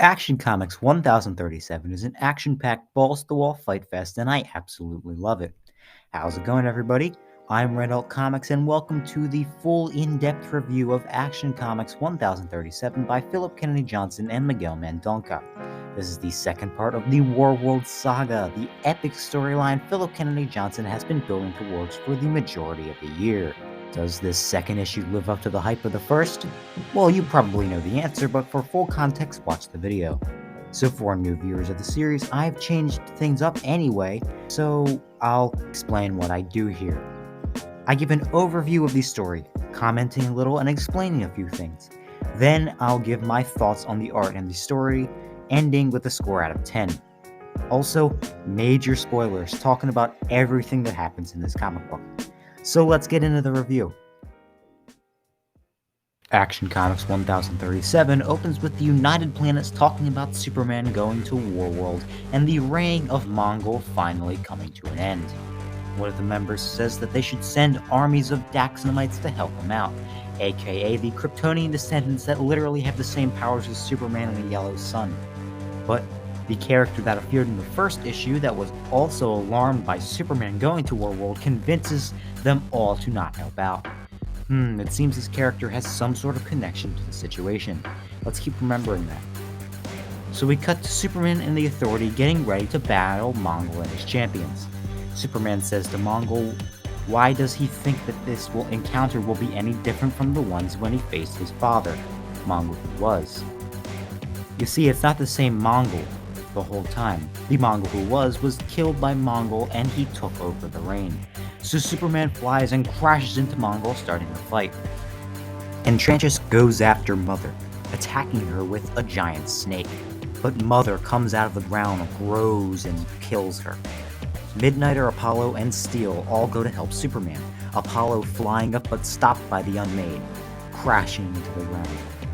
Action Comics 1037 is an action-packed balls-to-wall fight fest, and I absolutely love it. How's it going, everybody? I'm Red Elk Comics, and welcome to the full in-depth review of Action Comics 1037 by Philip Kennedy Johnson and Miguel Mendonca. This is the second part of the Warworld Saga, the epic storyline Philip Kennedy Johnson has been building towards for the majority of the year. Does this second issue live up to the hype of the first? Well, you probably know the answer, but for full context, watch the video. So for new viewers of the series, I've changed things up anyway, so I'll explain what I do here. I give an overview of the story, commenting a little and explaining a few things. Then I'll give my thoughts on the art and the story, ending with a score out of 10. Also, major spoilers talking about everything that happens in this comic book. So let's get into the review. Action Comics 1037 opens with the United Planets talking about Superman going to Warworld and the reign of Mongul finally coming to an end. One of the members says that they should send armies of Daxamites to help him out, aka the Kryptonian descendants that literally have the same powers as Superman and the Yellow Sun. But the character that appeared in the first issue that was also alarmed by Superman going to Warworld convinces them all to not help out. It seems this character has some sort of connection to the situation. Let's keep remembering that. So we cut to Superman and the Authority getting ready to battle Mongul and his champions. Superman says to Mongul, why does he think that this encounter will be any different from the ones when he faced his father, Mongul who was? You see, it's not the same Mongul the whole time. The Mongul who was killed by Mongul and he took over the reign. So Superman flies and crashes into Mongul, starting the fight. Enchantress goes after Mother, attacking her with a giant snake. But Mother comes out of the ground, grows, and kills her. Midnighter, Apollo, and Steel all go to help Superman, Apollo flying up but stopped by the Unmade, crashing into the ground.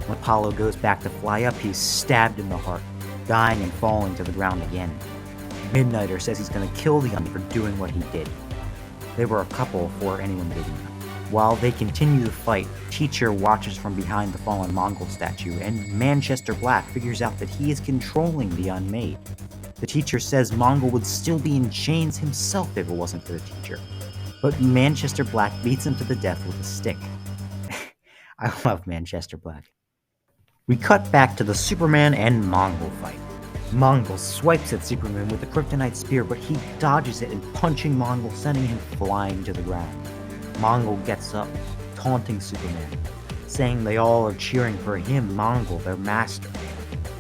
When Apollo goes back to fly up, he's stabbed in the heart, dying and falling to the ground again. Midnighter says he's going to kill the Unmade for doing what he did. They were a couple before anyone did know. While they continue the fight, Teacher watches from behind the fallen Mongol statue, and Manchester Black figures out that he is controlling the Unmade. The Teacher says Mongol would still be in chains himself if it wasn't for the Teacher. But Manchester Black beats him to the death with a stick. I love Manchester Black. We cut back to the Superman and Mongol fight. Mongul swipes at Superman with a kryptonite spear, but he dodges it and punching Mongul, sending him flying to the ground. Mongul gets up, taunting Superman, saying they all are cheering for him, Mongul, their master,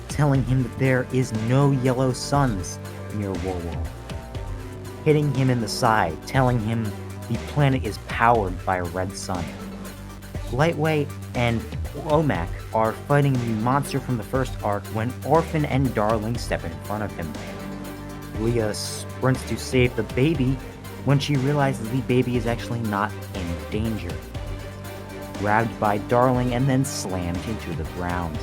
telling him that there is no yellow suns near Warworld, hitting him in the side, telling him the planet is powered by a red sun. Lightweight and Womack are fighting the monster from the first arc when Orphan and Darling step in front of him. Leah sprints to save the baby when she realizes the baby is actually not in danger. Grabbed by Darling and then slammed into the ground.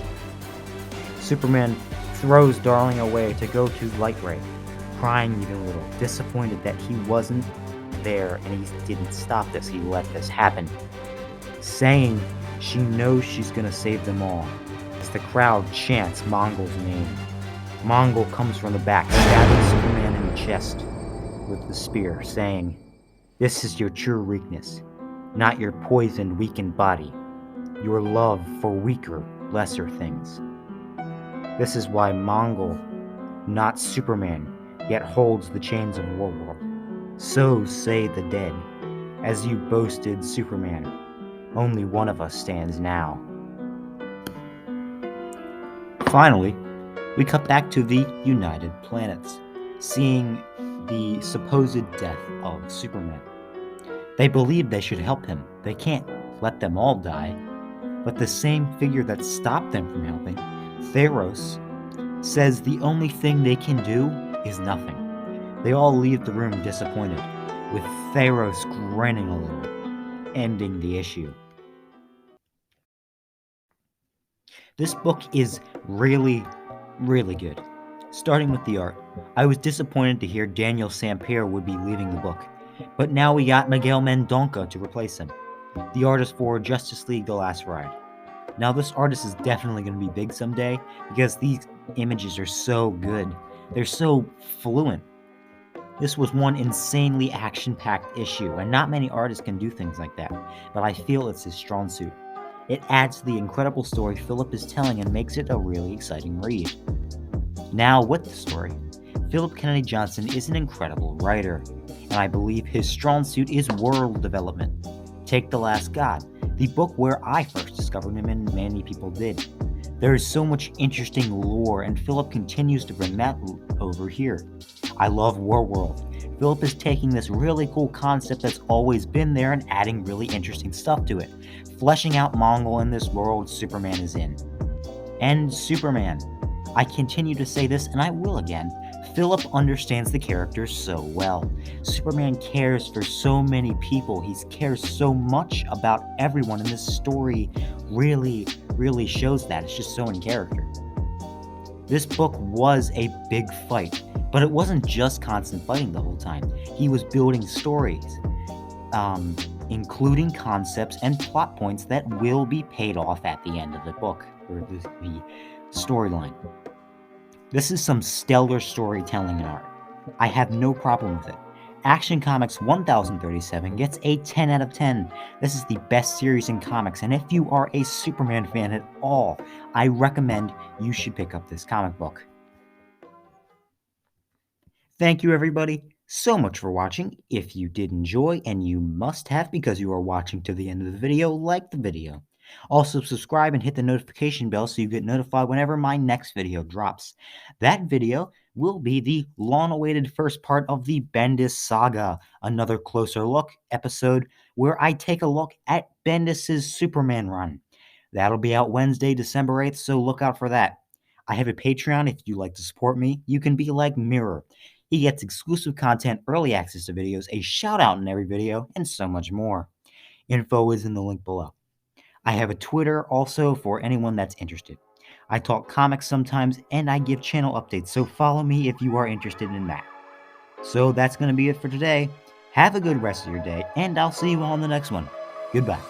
Superman throws Darling away to go to Lightray, crying even a little, disappointed that he wasn't there and he didn't stop this, he let this happen. Saying she knows she's gonna save them all, as the crowd chants Mongul's name. Mongul comes from the back, stabbing Superman in the chest with the spear, saying, "This is your true weakness, not your poisoned, weakened body, your love for weaker, lesser things. This is why Mongul, not Superman, yet holds the chains of Warworld. So say the dead, as you boasted Superman. Only one of us stands now." Finally, we cut back to the United Planets, seeing the supposed death of Superman. They believe they should help him. They can't let them all die. But the same figure that stopped them from helping, Theros, says the only thing they can do is nothing. They all leave the room disappointed, with Theros grinning a little, ending the issue. This book is really, really good. Starting with the art, I was disappointed to hear Daniel Sampere would be leaving the book, but now we got Miguel Mendonca to replace him. The artist for Justice League The Last Ride. Now this artist is definitely going to be big someday, because images are so good. They're so fluent. This was one insanely action-packed issue, and not many artists can do things like that, but I feel it's his strong suit. It adds to the incredible story Philip is telling and makes it a really exciting read. Now, with the story, Philip Kennedy Johnson is an incredible writer, and I believe his strong suit is world development. Take The Last God, the book where I first discovered him and many people did. There is so much interesting lore, and Philip continues to bring that over here. I love Warworld. Philip is taking this really cool concept that's always been there and adding really interesting stuff to it, fleshing out Mongul in this world Superman is in. And Superman. I continue to say this, and I will again. Philip understands the characters so well. Superman cares for so many people. He cares so much about everyone, and this story really shows that. It's just so in character. This book was a big fight, but it wasn't just constant fighting the whole time. He was building stories, including concepts and plot points that will be paid off at the end of the book, or the storyline. This is some stellar storytelling and art. I have no problem with it. Action Comics 1037 gets a 10 out of 10. This is the best series in comics, and if you are a Superman fan at all, I recommend you should pick up this comic book. Thank you, everybody, so much for watching. If you did enjoy, and you must have because you are watching to the end of the video, like the video. Also, subscribe and hit the notification bell so you get notified whenever my next video drops. That video will be the long-awaited first part of the Bendis Saga, another closer look episode where I take a look at Bendis' Superman run. That'll be out Wednesday, December 8th, so look out for that. I have a Patreon. If you'd like to support me, you can be like Mirror. He gets exclusive content, early access to videos, a shout out in every video, and so much more. Info is in the link below. I have a Twitter also for anyone that's interested. I talk comics sometimes, and I give channel updates, so follow me if you are interested in that. So that's going to be it for today. Have a good rest of your day, and I'll see you all in the next one. Goodbye.